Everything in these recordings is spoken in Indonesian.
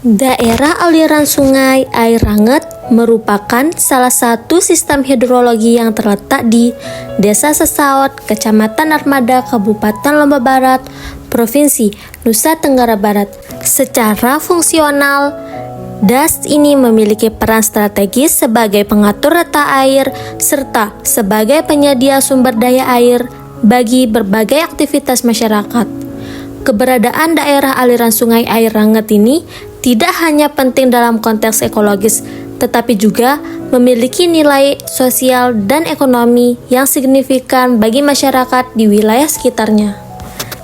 Daerah aliran sungai air Ranget merupakan salah satu sistem hidrologi yang terletak di Desa Sesaut, Kecamatan Armada, Kabupaten Lombok Barat, Provinsi Nusa Tenggara Barat. Secara fungsional, DAS ini memiliki peran strategis sebagai pengatur letak air serta sebagai penyedia sumber daya air bagi berbagai aktivitas masyarakat. Keberadaan daerah aliran sungai air Ranget ini tidak hanya penting dalam konteks ekologis, tetapi juga memiliki nilai sosial dan ekonomi yang signifikan bagi masyarakat di wilayah sekitarnya.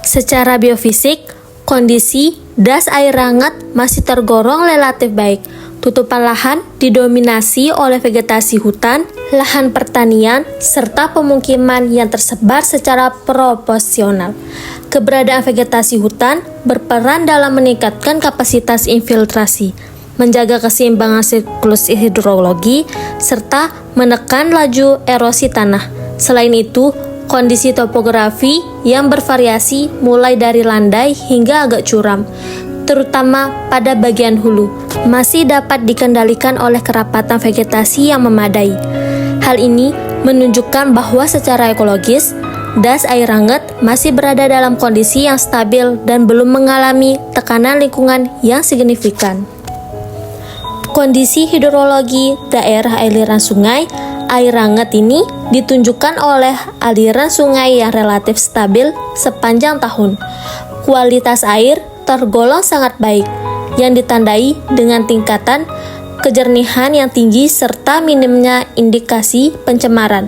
Secara biofisik, kondisi DAS air Ranget masih tergolong relatif baik. Tutupan lahan didominasi oleh vegetasi hutan, lahan pertanian, serta pemukiman yang tersebar secara proporsional. Keberadaan vegetasi hutan berperan dalam meningkatkan kapasitas infiltrasi, menjaga keseimbangan siklus hidrologi, serta menekan laju erosi tanah. Selain itu, kondisi topografi yang bervariasi mulai dari landai hingga agak curam, terutama pada bagian hulu, masih dapat dikendalikan oleh kerapatan vegetasi yang memadai. Hal ini menunjukkan bahwa secara ekologis, DAS air Ranget masih berada dalam kondisi yang stabil dan belum mengalami tekanan lingkungan yang signifikan. Kondisi hidrologi daerah aliran sungai air Ranget ini ditunjukkan oleh aliran sungai yang relatif stabil sepanjang tahun. Kualitas air tergolong sangat baik, yang ditandai dengan tingkatan kejernihan yang tinggi serta minimnya indikasi pencemaran.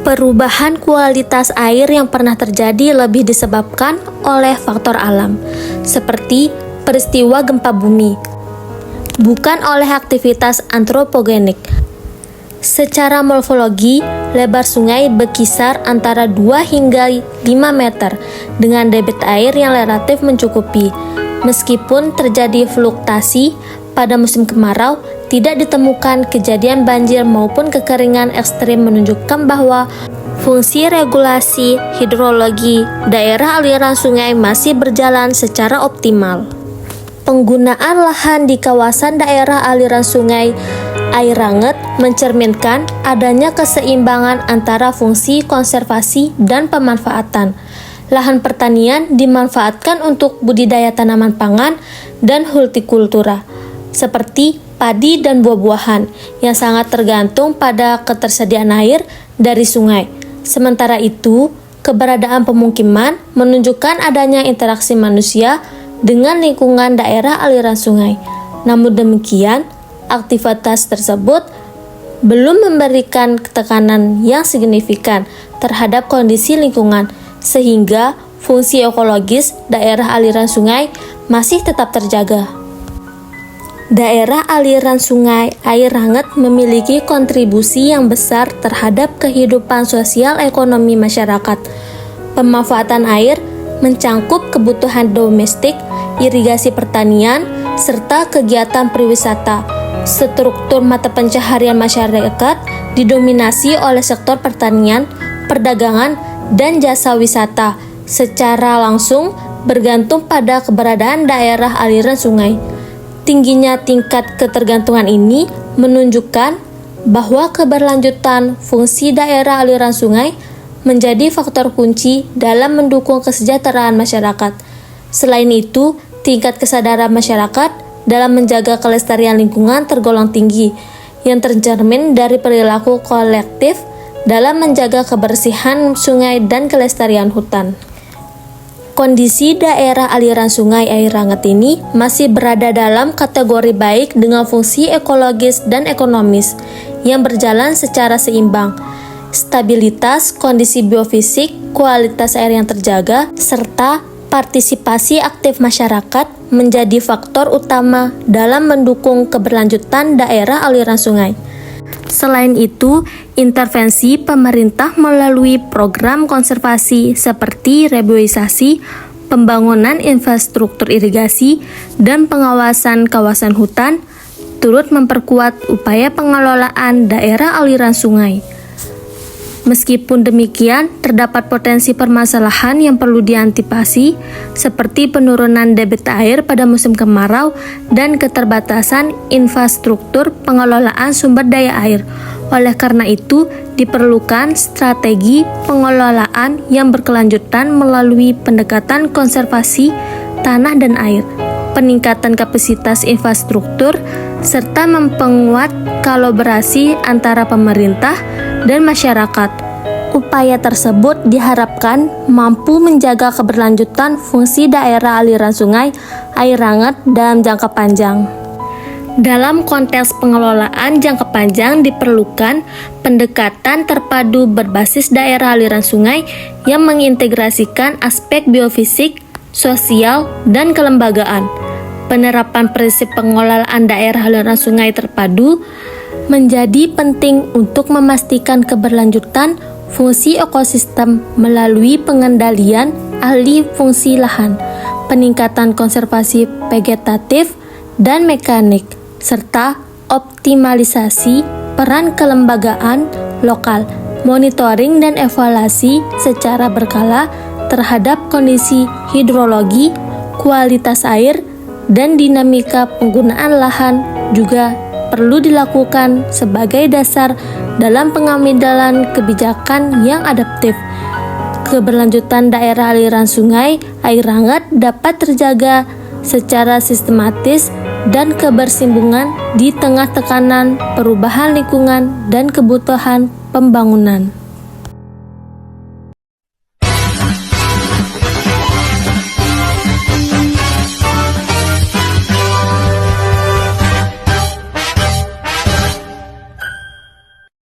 Perubahan kualitas air yang pernah terjadi lebih disebabkan oleh faktor alam, seperti peristiwa gempa bumi, bukan oleh aktivitas antropogenik. Secara morfologi, lebar sungai berkisar antara 2 hingga 5 meter dengan debit air yang relatif mencukupi. Meskipun terjadi fluktuasi pada musim kemarau, tidak ditemukan kejadian banjir maupun kekeringan ekstrim, menunjukkan bahwa fungsi regulasi hidrologi daerah aliran sungai masih berjalan secara optimal. Penggunaan lahan di kawasan daerah aliran sungai air Ranget mencerminkan adanya keseimbangan antara fungsi konservasi dan pemanfaatan. Lahan pertanian dimanfaatkan untuk budidaya tanaman pangan dan hortikultura, seperti padi dan buah-buahan, yang sangat tergantung pada ketersediaan air dari sungai. Sementara itu, keberadaan pemukiman menunjukkan adanya interaksi manusia dengan lingkungan daerah aliran sungai. Namun demikian, aktivitas tersebut belum memberikan tekanan yang signifikan terhadap kondisi lingkungan, sehingga fungsi ekologis daerah aliran sungai masih tetap terjaga. Daerah aliran sungai air Ranget memiliki kontribusi yang besar terhadap kehidupan sosial ekonomi masyarakat. Pemanfaatan air mencangkup kebutuhan domestik, irigasi pertanian, serta kegiatan pariwisata. Struktur mata pencaharian masyarakat didominasi oleh sektor pertanian, perdagangan, dan jasa wisata, secara langsung bergantung pada keberadaan daerah aliran sungai. Tingginya tingkat ketergantungan ini menunjukkan bahwa keberlanjutan fungsi daerah aliran sungai menjadi faktor kunci dalam mendukung kesejahteraan masyarakat. Selain itu, tingkat kesadaran masyarakat dalam menjaga kelestarian lingkungan tergolong tinggi, yang tercermin dari perilaku kolektif dalam menjaga kebersihan sungai dan kelestarian hutan. Kondisi daerah aliran sungai air Ranget ini masih berada dalam kategori baik dengan fungsi ekologis dan ekonomis yang berjalan secara seimbang. Stabilitas kondisi biofisik, kualitas air yang terjaga, serta partisipasi aktif masyarakat menjadi faktor utama dalam mendukung keberlanjutan daerah aliran sungai. Selain itu, intervensi pemerintah melalui program konservasi seperti reboisasi, pembangunan infrastruktur irigasi, dan pengawasan kawasan hutan turut memperkuat upaya pengelolaan daerah aliran sungai. Meskipun demikian, terdapat potensi permasalahan yang perlu diantisipasi, seperti penurunan debit air pada musim kemarau dan keterbatasan infrastruktur pengelolaan sumber daya air. Oleh karena itu, diperlukan strategi pengelolaan yang berkelanjutan melalui pendekatan konservasi tanah dan air, peningkatan kapasitas infrastruktur, serta memperkuat kolaborasi antara pemerintah dan masyarakat. Upaya tersebut diharapkan mampu menjaga keberlanjutan fungsi daerah aliran sungai air hangat dalam jangka panjang. Dalam konteks pengelolaan jangka panjang diperlukan pendekatan terpadu berbasis daerah aliran sungai yang mengintegrasikan aspek biofisik, sosial, dan kelembagaan. Penerapan prinsip pengelolaan daerah aliran sungai terpadu menjadi penting untuk memastikan keberlanjutan fungsi ekosistem melalui pengendalian alih fungsi lahan, peningkatan konservasi vegetatif dan mekanik, serta optimalisasi peran kelembagaan lokal, monitoring dan evaluasi secara berkala terhadap kondisi hidrologi, kualitas air, dan dinamika penggunaan lahan juga perlu dilakukan sebagai dasar dalam pengambilan kebijakan yang adaptif. Keberlanjutan daerah aliran sungai air hangat dapat terjaga secara sistematis dan kebersimbungan di tengah tekanan perubahan lingkungan dan kebutuhan pembangunan.